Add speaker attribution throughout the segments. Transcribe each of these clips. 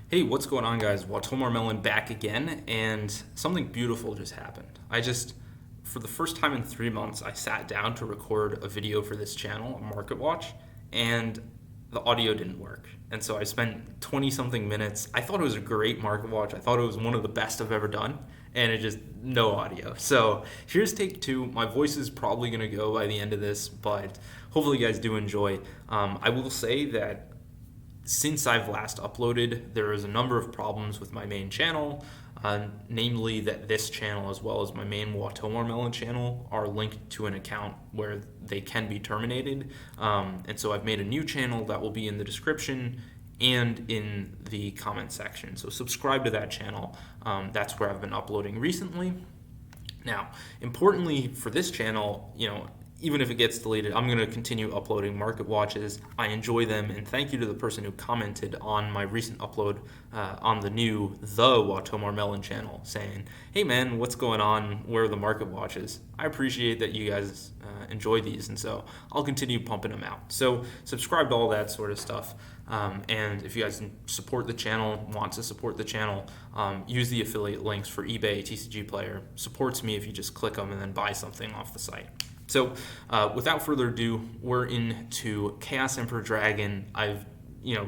Speaker 1: Hey, what's going on, guys? Watomarmelon back again, and something beautiful just happened. For the first time in 3 months, I sat down to record a video for this channel, a market watch, and the audio didn't work. And so I spent 20 something minutes. I thought it was a great market watch. I thought it was one of the best I've ever done, and it just no audio. So here's take two. My voice is probably going to go by the end of this, but hopefully, you guys do enjoy. I will say that since I've last uploaded, there is a number of problems with my main channel, namely that this channel as well as my main Watomarmelon channel are linked to an account where they can be terminated. And so I've made a new channel that will be in the description and in the comment section. So subscribe to that channel. That's where I've been uploading recently. Now, importantly for this channel, even if it gets deleted, I'm going to continue uploading market watches. I enjoy them, and thank you to the person who commented on my recent upload on the Watomarmelon channel saying, hey man, what's going on? Where are the market watches? I appreciate that you guys enjoy these, and so I'll continue pumping them out. So subscribe to all that sort of stuff. And if you guys support the channel, want to support the channel, use the affiliate links for eBay, TCG Player. Supports me if you just click them and then buy something off the site. So without further ado, we're into Chaos Emperor Dragon. I've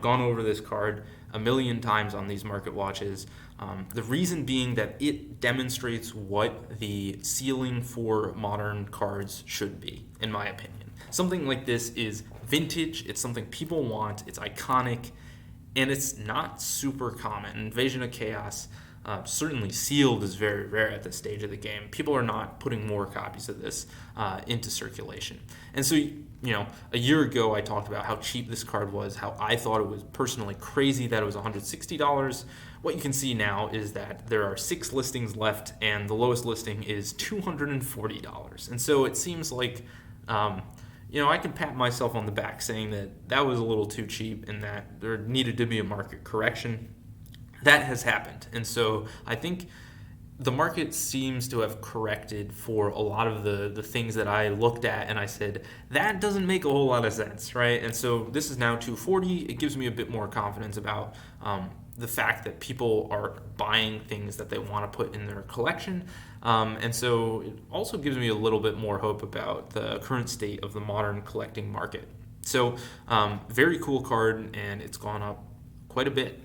Speaker 1: gone over this card a million times on these market watches. The reason being that it demonstrates what the ceiling for modern cards should be, in my opinion. Something like this is vintage, it's something people want, it's iconic, and it's not super common. Invasion of Chaos, certainly sealed, is very rare at this stage of the game. People are not putting more copies of this into circulation. And so, a year ago I talked about how cheap this card was, how I thought it was personally crazy that it was $160. What you can see now is that there are 6 listings left, and the lowest listing is $240. And so it seems like, I can pat myself on the back saying that was a little too cheap and that there needed to be a market correction. That has happened. And so I think the market seems to have corrected for a lot of the things that I looked at and I said, that doesn't make a whole lot of sense, right? And so this is now 240. It gives me a bit more confidence about the fact that people are buying things that they want to put in their collection. And so it also gives me a little bit more hope about the current state of the modern collecting market. So very cool card, and it's gone up quite a bit.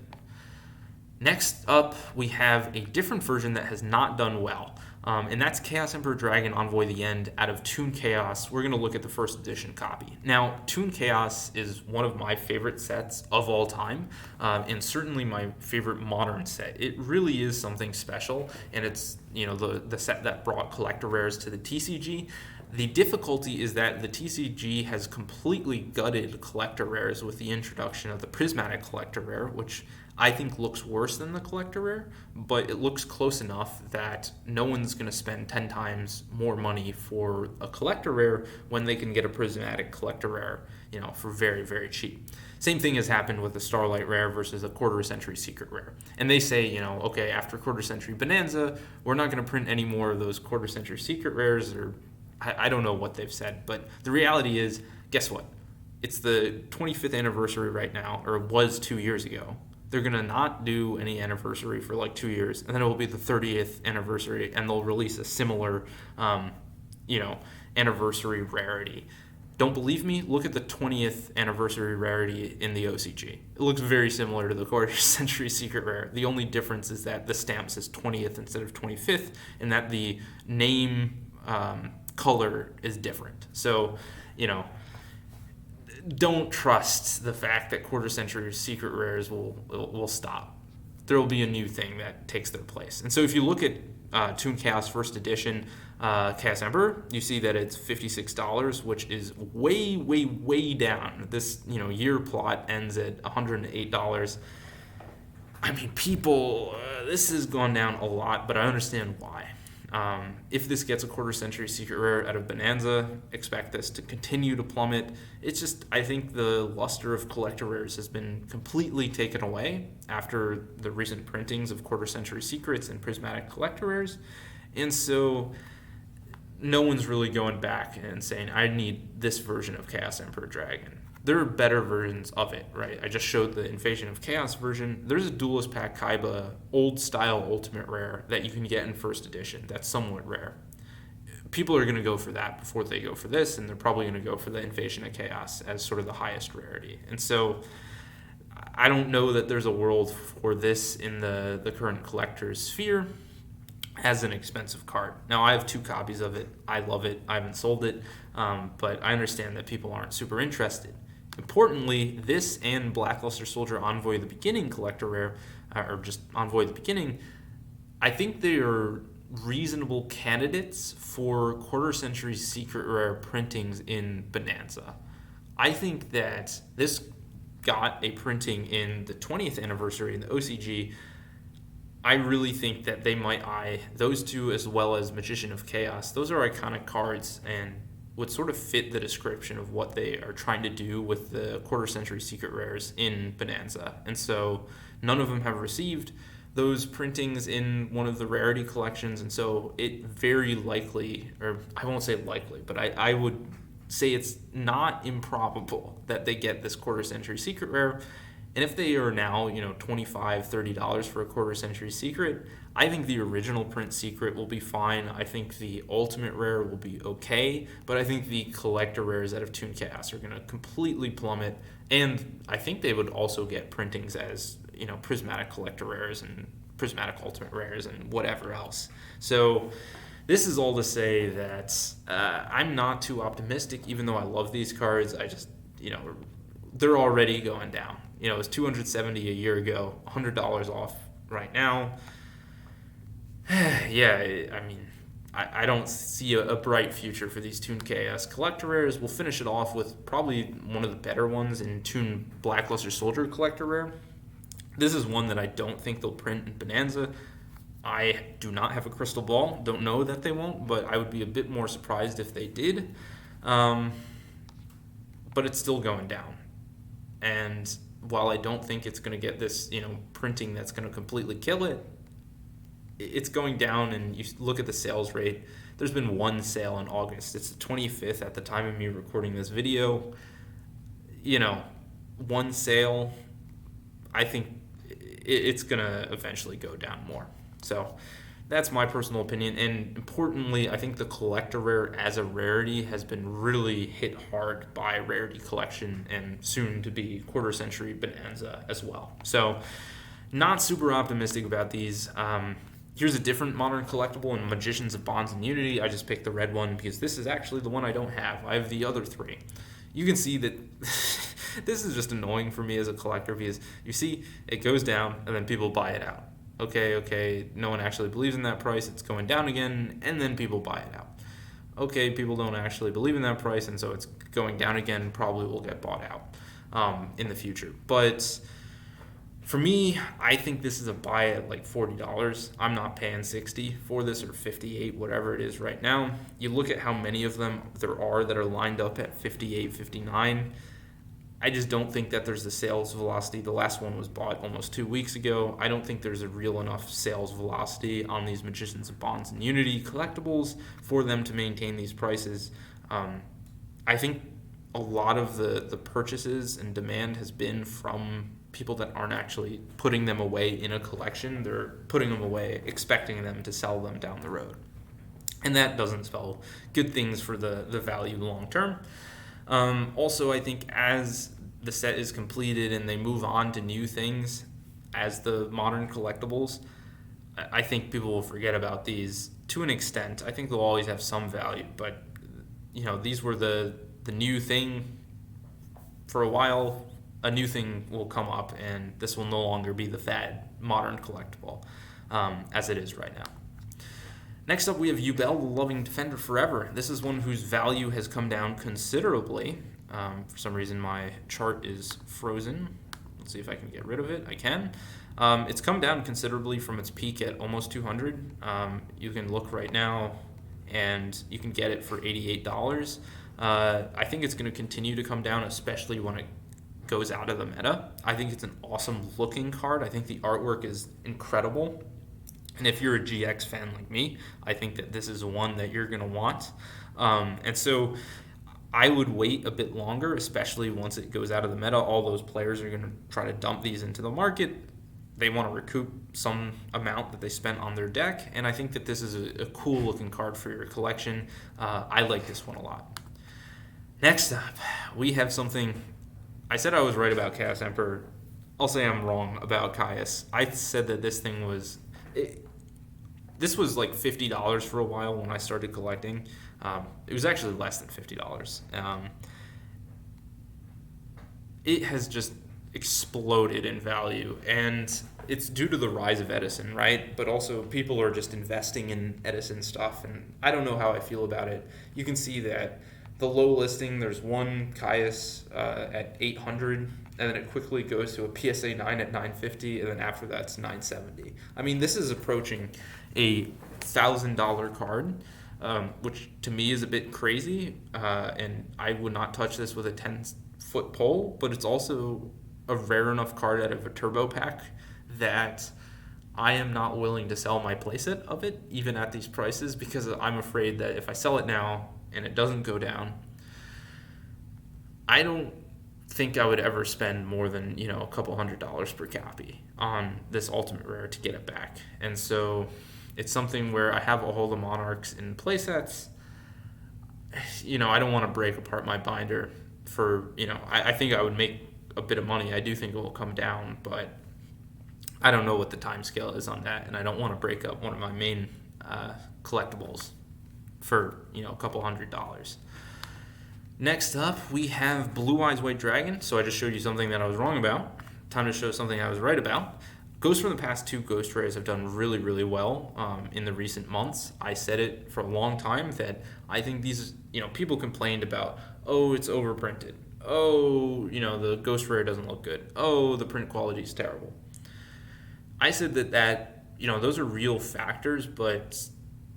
Speaker 1: Next up, we have a different version that has not done well, and that's Chaos Emperor Dragon Envoy the End out of Toon Chaos. We're going to look at the first edition copy. Now, Toon Chaos is one of my favorite sets of all time, and certainly my favorite modern set. It really is something special, and it's the set that brought collector rares to the TCG. The difficulty is that the TCG has completely gutted collector rares with the introduction of the prismatic collector rare, which I think looks worse than the collector rare, but it looks close enough that no one's going to spend 10 times more money for a collector rare when they can get a prismatic collector rare, for very, very cheap. Same thing has happened with the Starlight rare versus a quarter century secret rare. And they say, okay, after quarter century Bonanza, we're not going to print any more of those quarter century secret rares, or I don't know what they've said, but the reality is, guess what? It's the 25th anniversary right now, or it was 2 years ago. They're going to not do any anniversary for like 2 years, and then it will be the 30th anniversary, and they'll release a similar, anniversary rarity. Don't believe me? Look at the 20th anniversary rarity in the OCG. It looks very similar to the quarter century secret rare. The only difference is that the stamp says 20th instead of 25th, and that the name color is different. So, don't trust the fact that quarter century secret rares will stop. There will be a new thing that takes their place. And so if you look at Toon Chaos first edition Chaos Emperor, you see that it's $56, which is way, way, way down. This year plot ends at $108. I mean, people, this has gone down a lot, but I understand why. If this gets a quarter century secret rare out of Bonanza, expect this to continue to plummet. It's just, I think the luster of collector rares has been completely taken away after the recent printings of quarter century secrets and prismatic collector rares. And so no one's really going back and saying, I need this version of Chaos Emperor Dragon. there are better versions of it, right? I just showed the Invasion of Chaos version. There's a Duelist Pack Kaiba old style Ultimate Rare that you can get in first edition that's somewhat rare. People are going to go for that before they go for this, and they're probably going to go for the Invasion of Chaos as sort of the highest rarity. And so I don't know that there's a world for this in the current collector's sphere as an expensive card. Now, I have 2 copies of it. I love it. I haven't sold it, but I understand that people aren't super interested. Importantly, this and Blackluster Soldier Envoy of the Beginning collector rare, or just Envoy of the Beginning, I think they are reasonable candidates for quarter-century secret rare printings in Bonanza. I think that this got a printing in the 20th anniversary in the OCG. I really think that they might eye those 2 as well as Magician of Chaos. Those are iconic cards and would sort of fit the description of what they are trying to do with the quarter-century secret rares in Bonanza. And so none of them have received those printings in one of the rarity collections, and so it very likely, or I won't say likely, but I would say it's not improbable that they get this quarter-century secret rare. And if they are now, $25, $30 for a quarter-century secret, I think the original print secret will be fine. I think the ultimate rare will be okay, but I think the collector rares out of Toon Chaos are going to completely plummet. And I think they would also get printings as, prismatic collector rares and prismatic ultimate rares and whatever else. So this is all to say that I'm not too optimistic, even though I love these cards. I just, they're already going down. It was $270 a year ago, $100 off right now. Yeah, I mean, I don't see a bright future for these Toon Chaos collector rares. We'll finish it off with probably one of the better ones in Toon Blackluster Soldier collector rare. This is one that I don't think they'll print in Bonanza. I do not have a crystal ball. Don't know that they won't, but I would be a bit more surprised if they did. But it's still going down. And while I don't think it's going to get this, printing that's going to completely kill it, it's going down. And you look at the sales rate. There's been 1 sale in August. It's the 25th at the time of me recording this video. 1 sale, I think it's going to eventually go down more. So that's my personal opinion. And importantly, I think the collector rare as a rarity has been really hit hard by Rarity Collection and soon to be quarter century Bonanza as well. So not super optimistic about these. Here's a different modern collectible in Magicians of Bonds and Unity. I just picked the red one because this is actually the one I don't have. I have the other 3. You can see that this is just annoying for me as a collector because you see it goes down and then people buy it out. Okay, no one actually believes in that price. It's going down again, and then people buy it out. Okay, people don't actually believe in that price, and so it's going down again, probably will get bought out in the future. But for me, I think this is a buy at like $40. I'm not paying $60 for this or $58, whatever it is right now. You look at how many of them there are that are lined up at $58, $59. I just don't think that there's the sales velocity. The last one was bought almost 2 weeks ago. I don't think there's a real enough sales velocity on these Magicians of Bonds and Unity collectibles for them to maintain these prices. I think a lot of the purchases and demand has been from people that aren't actually putting them away in a collection. They're putting them away, expecting them to sell them down the road. And that doesn't spell good things for the value long term. Also, I think as the set is completed and they move on to new things as the modern collectibles, I think people will forget about these to an extent. I think they'll always have some value, but these were the new thing for a while. A new thing will come up, and this will no longer be the fad modern collectible as it is right now. Next up, we have Yubel, the Loving Defender Forever. This is one whose value has come down considerably. For some reason, my chart is frozen. Let's see if I can get rid of it. I can. It's come down considerably from its peak at almost 200. You can look right now, and you can get it for $88. I think it's going to continue to come down, especially when it goes out of the meta. I think it's an awesome looking card. I think the artwork is incredible. And if you're a GX fan like me, I think that this is one that you're going to want. And so I would wait a bit longer, especially once it goes out of the meta. All those players are going to try to dump these into the market. They want to recoup some amount that they spent on their deck, and I think that this is a cool looking card for your collection. I like this one a lot. Next up, we have something. I said I was right about Chaos Emperor. I'll say I'm wrong about Caius. I said that this thing was... This was like $50 for a while when I started collecting. It was actually less than $50. It has just exploded in value, and it's due to the rise of Edison, right? But also people are just investing in Edison stuff, and I don't know how I feel about it. You can see that the low listing, there's one Caius at 800, and then it quickly goes to a PSA 9 at 950, and then after that it's 970. I mean, this is approaching a $1,000 card, which to me is a bit crazy, and I would not touch this with a 10-foot pole, but it's also a rare enough card out of a turbo pack that I am not willing to sell my playset of it, even at these prices, because I'm afraid that if I sell it now and it doesn't go down, I don't think I would ever spend more than, a couple $100s per copy on this ultimate rare to get it back. And so it's something where I have all the Monarchs in playsets. I don't want to break apart my binder for, I think I would make a bit of money. I do think it will come down, but I don't know what the time scale is on that, and I don't want to break up one of my main collectibles for, a couple $100s. Next up, we have Blue Eyes White Dragon. So I just showed you something that I was wrong about. Time to show something I was right about. Ghosts from the past 2 Ghost Rares have done really, really well in the recent months. I said it for a long time that I think these, people complained about, oh, it's overprinted. Oh, the Ghost Rare doesn't look good. Oh, the print quality is terrible. I said that those are real factors, but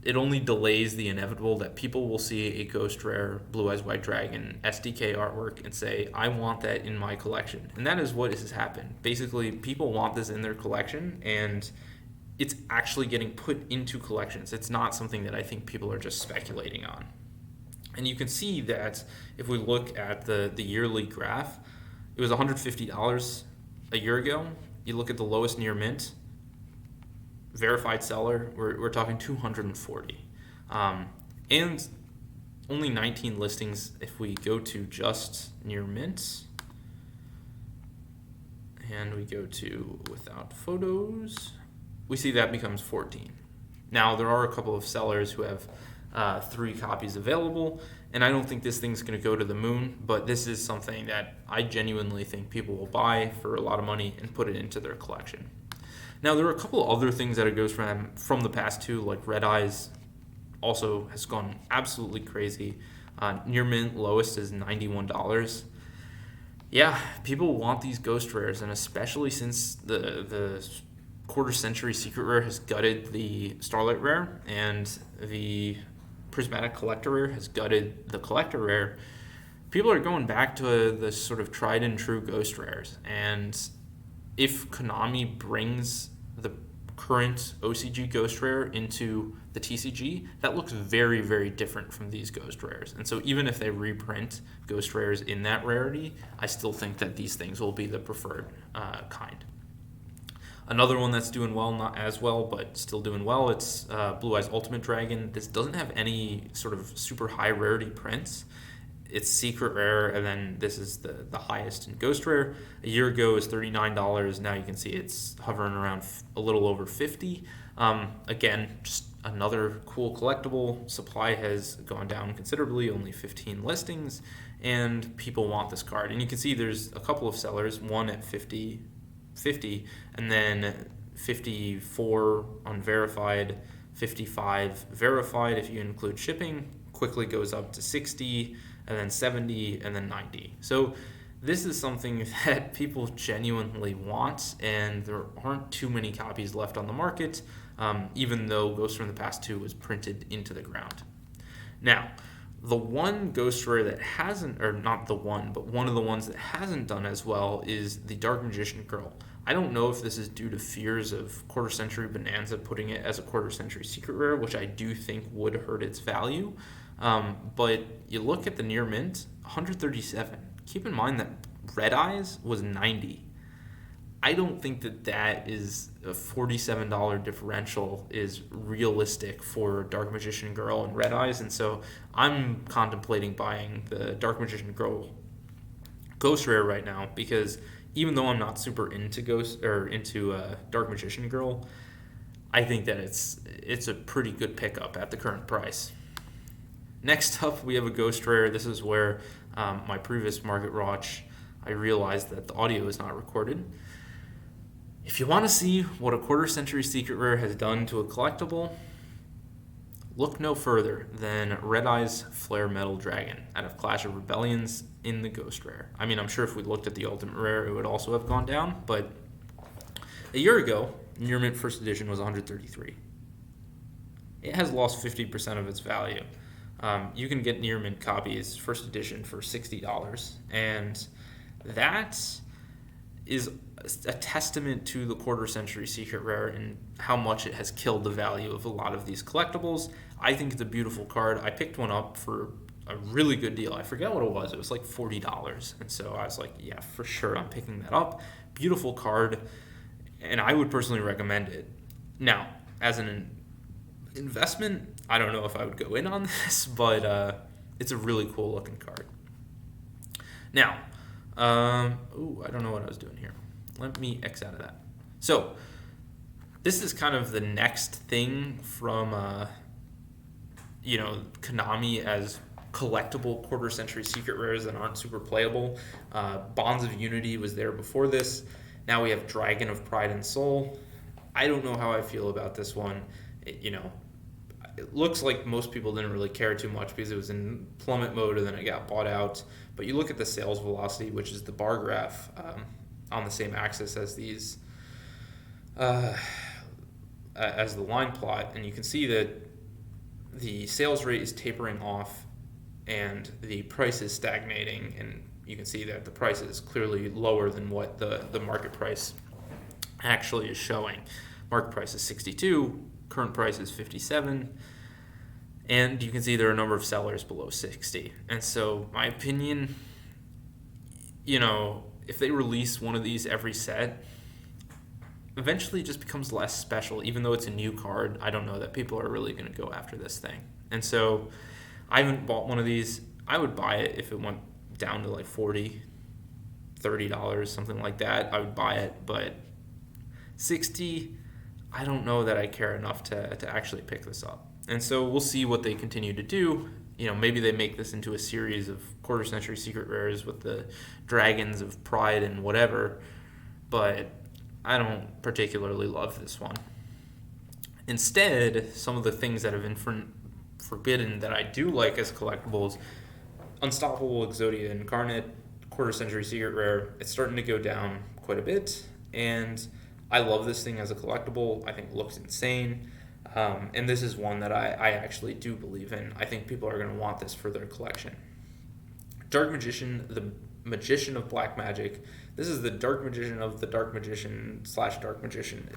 Speaker 1: it only delays the inevitable that people will see a Ghost Rare Blue Eyes White Dragon SDK artwork and say, I want that in my collection. And that is what has happened. Basically, people want this in their collection, and it's actually getting put into collections. It's not something that I think people are just speculating on. And you can see that if we look at the yearly graph, it was $150 a year ago. You look at the lowest near mint, verified seller, we're talking 240, and only 19 listings if we go to just near mint, and we go to without photos, we see that becomes 14. Now there are a couple of sellers who have 3 copies available, and I don't think this thing's going to go to the moon, but this is something that I genuinely think people will buy for a lot of money and put it into their collection. Now, there are a couple other things that it goes from the past 2, like Red Eyes also has gone absolutely crazy. Near mint lowest is $91. Yeah, people want these Ghost Rares, and especially since the quarter century secret rare has gutted the Starlight Rare, and the Prismatic Collector Rare has gutted the Collector Rare, people are going back to the sort of tried and true Ghost Rares. And if Konami brings the current OCG Ghost Rare into the TCG, that looks very, very different from these Ghost Rares. And so even if they reprint Ghost Rares in that rarity, I still think that these things will be the preferred kind. Another one that's doing well, not as well, but still doing well, it's Blue Eyes Ultimate Dragon. This doesn't have any sort of super high rarity prints. It's secret rare, and then this is the highest in Ghost Rare. A year ago it was $39. Now you can see it's hovering around a little over $50. Again, just another cool collectible. Supply has gone down considerably, only 15 listings, and people want this card. And you can see there's a couple of sellers, one at 50, and then 54 unverified, 55 verified if you include shipping, quickly goes up to 60, and then 70, and then 90. So this is something that people genuinely want, and there aren't too many copies left on the market, even though Ghost from the Past 2 was printed into the ground. Now, the one Ghost Rare that hasn't, or not the one, but one of the ones that hasn't done as well is the Dark Magician Girl. I don't know if this is due to fears of Quarter Century Bonanza putting it as a Quarter Century Secret Rare, which I do think would hurt its value. But you look at the near mint, 137. Keep in mind that Red Eyes was 90. I don't think that is a $47 differential is realistic for Dark Magician Girl and Red Eyes, and so I'm contemplating buying the Dark Magician Girl Ghost Rare right now, because even though I'm not super into Dark Magician Girl, I think that it's a pretty good pickup at the current price. Next up, we have a Ghost Rare. This is where my previous market watch, I realized that the audio is not recorded. If you want to see what a quarter century secret rare has done to a collectible, look no further than Red Eye's Flare Metal Dragon out of Clash of Rebellions in the Ghost Rare. I mean, I'm sure if we looked at the Ultimate Rare, it would also have gone down, but a year ago, Near Mint First Edition was 133. It has lost 50% of its value. You can get Near Mint copies, First Edition, for $60, and that is a testament to the quarter century secret rare and how much it has killed the value of a lot of these collectibles. I think it's a beautiful card. I picked one up for a really good deal. I forget what it was. It was like $40. And so I was like, yeah, for sure, I'm picking that up. Beautiful card, and I would personally recommend it. Now, as an investment, I don't know if I would go in on this, but it's a really cool looking card. Now, I don't know what I was doing here. Let me X out of that. So, this is kind of the next thing from, Konami as collectible quarter century secret rares that aren't super playable. Bonds of Unity was there before this. Now we have Dragon of Pride and Soul. I don't know how I feel about this one. It looks like most people didn't really care too much because it was in plummet mode and then it got bought out. But you look at the sales velocity, which is the bar graph on the same axis as these, as the line plot, and you can see that the sales rate is tapering off and the price is stagnating, and you can see that the price is clearly lower than what the market price actually is showing. Market price is 62, current price is 57, and you can see there are a number of sellers below 60. And so my opinion, if they release one of these every set, eventually it just becomes less special. Even though it's a new card, I don't know that people are really going to go after this thing. And so I haven't bought one of these. I would buy it if it went down to like $40, $30, something like that. I would buy it, but 60, I don't know that I care enough to actually pick this up. And so we'll see what they continue to do. Maybe they make this into a series of quarter century secret rares with the Dragons of Pride and whatever, but I don't particularly love this one. Instead, some of the things that have been forbidden that I do like as collectibles, Unstoppable Exodia Incarnate, quarter century secret rare, it's starting to go down quite a bit, and I love this thing as a collectible. I think it looks insane. And this is one that I actually do believe in. I think people are going to want this for their collection. Dark Magician, the Magician of Black Magic. This is the Dark Magician of the Dark Magician / Dark Magician.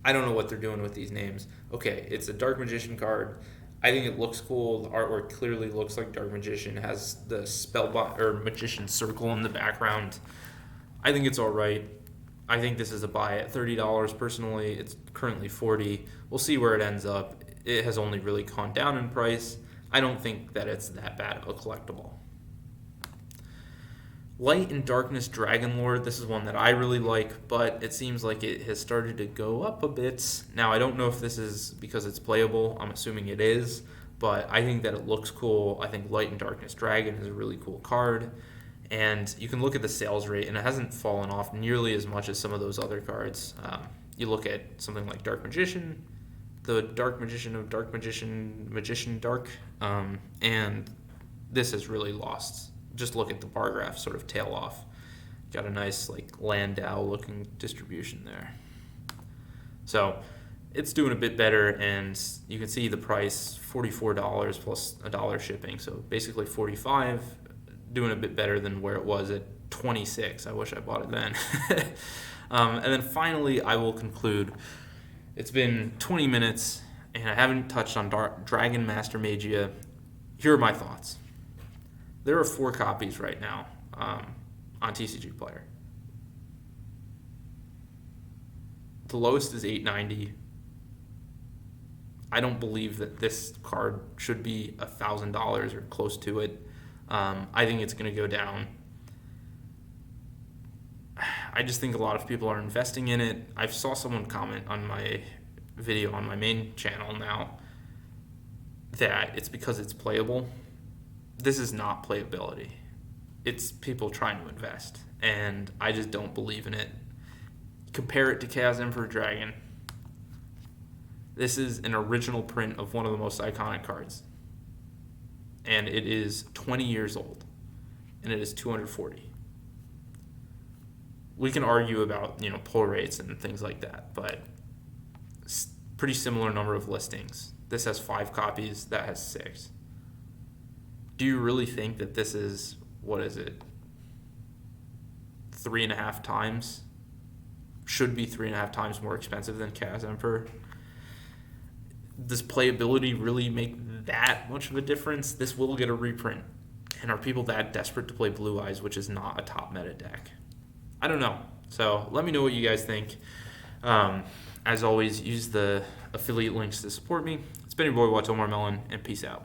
Speaker 1: I don't know what they're doing with these names. Okay, it's a Dark Magician card. I think it looks cool. The artwork clearly looks like Dark Magician. It has the spellbind or magician circle in the background. I think it's all right. I think this is a buy at $30 personally. It's currently $40. We'll see where it ends up. It has only really gone down in price. I don't think that it's that bad of a collectible. Light and Darkness Dragon Lord. This is one that I really like, but it seems like it has started to go up a bit. Now, I don't know if this is because it's playable. I'm assuming it is, but I think that it looks cool. I think Light and Darkness Dragon is a really cool card. And you can look at the sales rate, and it hasn't fallen off nearly as much as some of those other cards. You look at something like Dark Magician, the Dark Magician of Dark Magician, Magician Dark, and this has really lost. Just look at the bar graph sort of tail off. Got a nice like Landau-looking distribution there. So it's doing a bit better, and you can see the price, $44 plus $1 shipping, so basically $45. Doing a bit better than where it was at $26. I wish I bought it then. And then finally, I will conclude. It's been 20 minutes, and I haven't touched on Dragon Master Magia. here are my thoughts. There are 4 copies right now on TCG Player. The lowest is $890. I don't believe that this card should be $1,000 or close to it. I think it's going to go down. I just think a lot of people are investing in it. I saw someone comment on my video on my main channel now that it's because it's playable. This is not playability. It's people trying to invest, and I just don't believe in it. Compare it to Chaos Emperor Dragon. This is an original print of one of the most iconic cards, and it is 20 years old, and it is $240. We can argue about pull rates and things like that, but pretty similar number of listings. This has 5 copies, that has 6. Do you really think that this is, 3.5 times? Should be 3.5 times more expensive than Chaos Emperor? Does playability really make that much of a difference? This will get a reprint. And are people that desperate to play Blue Eyes, which is not a top meta deck? I don't know. So let me know what you guys think. As always, use the affiliate links to support me. It's been your boy Watomarmelon, and peace out.